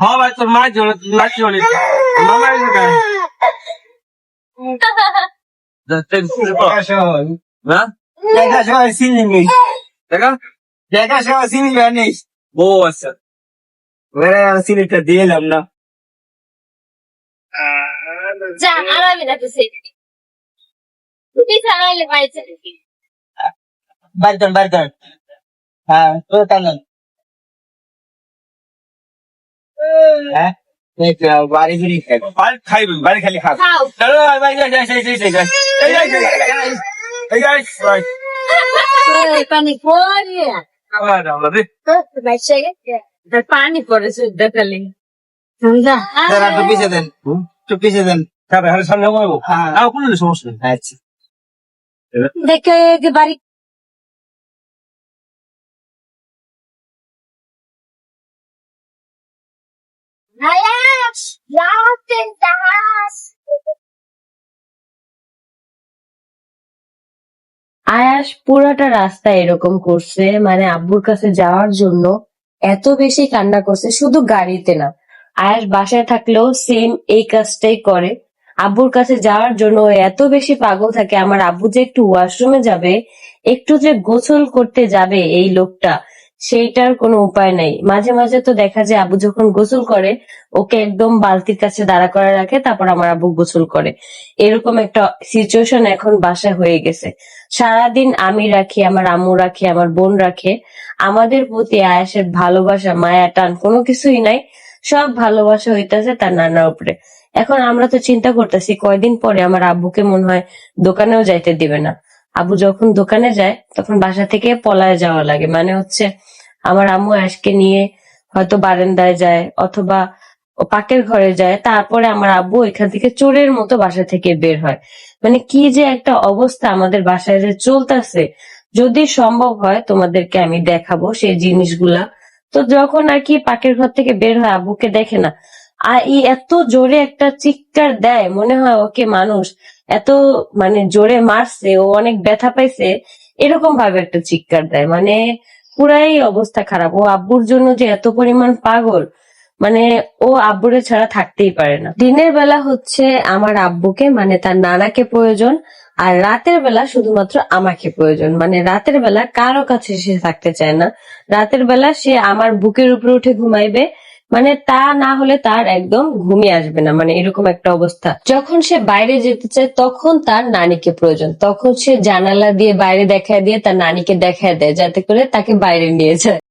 হ্যাঁ ভাই তোর মা জোরে নাচি বলি মামা এসে হ্যাঁ দেখা সবাই চিনি দেখা দেখা সবাই চিনি জানিস ও আচ্ছা সিলিপটা দিয়ে এলাম না যা আরামে রাখছে তুই ছাড়াইলে পাইছে বারজন হ্যাঁ তো টাঙ্গন হ্যাঁ বাড়ি ফিরি বাড়ি খাইবেন বাড়ি খালি খাব খাও চলো ভাই যাই যাই যাই যাই যাই এই যাই ভাই পানি পড়ে আবার আমরা রে বাইছে গেছে পানি পড়েছে দেখালি যা স্যার একটু পিছিয়ে দেন খাবে হালে সামনে যাবো হ্যাঁ। আর কোনো সমস্যা নেই আচ্ছা দেখে যে বাড়ি আয়াস লাউতেন দাস আয়াস পুরাটা রাস্তা এরকম করছে, মানে আব্বুর কাছে যাওয়ার জন্য এত বেশি কান্না করছে, শুধু গাড়িতে না, আয়াস বাসায় থাকলেও সেম এই কাজটাই করে। আব্বুর কাছে যাওয়ার জন্য ও এত বেশি পাগল থাকে। আমার আব্বু যে একটু ওয়াশরুমে যাবে, একটু যে গোসল করতে যাবে এই লোকটা, সেইটার কোনো উপায় নাই। মাঝে মাঝে তো দেখা যায় আব্বু যখন গোসল করে ওকে একদম বালতির কাছে দাঁড়া করে রাখে, তারপর আমার আব্বু গোসল করে। এরকম একটা সিচুয়েশন এখন বাসায় হয়ে গেছে। সারাদিন আমি রাখি, আমার আম্মু রাখে, আমার বোন রাখে। আমাদের প্রতি আয়াসের ভালোবাসা, মায়া, টান কোনো কিছুই নাই। সব ভালোবাসা হইতেছে তার নানার উপরে। এখন আমরা তো চিন্তা করতেছি কয়দিন পরে আমার আব্বুকে মনে হয় দোকানেও যাইতে দিবে না। আব্বু যখন দোকানে যায় তখন বাসা থেকে পলায় যাওয়া লাগে, মানে হচ্ছে আমার আম্মু আয়াসকে নিয়ে হয়তো বারান্দায় যায় অথবা পাকের ঘরে যায়, তারপরে আমার আব্বু এখান থেকে চোরের মতো বাসা থেকে বের হয়। মানে কি যে একটা অবস্থা আমাদের বাসায় যে চলতেছে, যদি সম্ভব হয় তোমাদেরকে আমি দেখাবো সেই জিনিসগুলা। তো যখন আর কি পাকের ঘর থেকে বের হয় আব্বুকে দেখে না, আর এই এত জোরে একটা চিৎকার দেয়, মনে হয় ওকে মানুষ এত মানে জোরে মারছে, ও অনেক ব্যথা পাইছে, এরকম ভাবে একটা চিৎকার দেয়। মানে পুরাই অবস্থা খারাপ। ও আব্বুর জন্য যে এত পরিমাণ পাগল, মানে ও আব্বুরে ছাড়া থাকতেই পারে না। দিনের বেলা হচ্ছে আমার আব্বুকে মানে তার নানাকে প্রয়োজন, আর রাতের বেলা শুধুমাত্র আমাকে প্রয়োজন। মানে রাতের বেলা কারো কাছে সে থাকতে চায় না। রাতের বেলা সে আমার বুকের উপরে উঠে ঘুমাইবে, মানে তা না হলে তার একদম ঘুমিয়ে আসবে না, মানে এরকম একটা অবস্থা। যখন সে বাইরে যেতে চায় তখন তার নানিকে প্রয়োজন, তখন সে জানালা দিয়ে বাইরে দেখায় দিয়ে তার নানিকে দেখায় দেয় যাতে করে তাকে বাইরে নিয়ে যায়।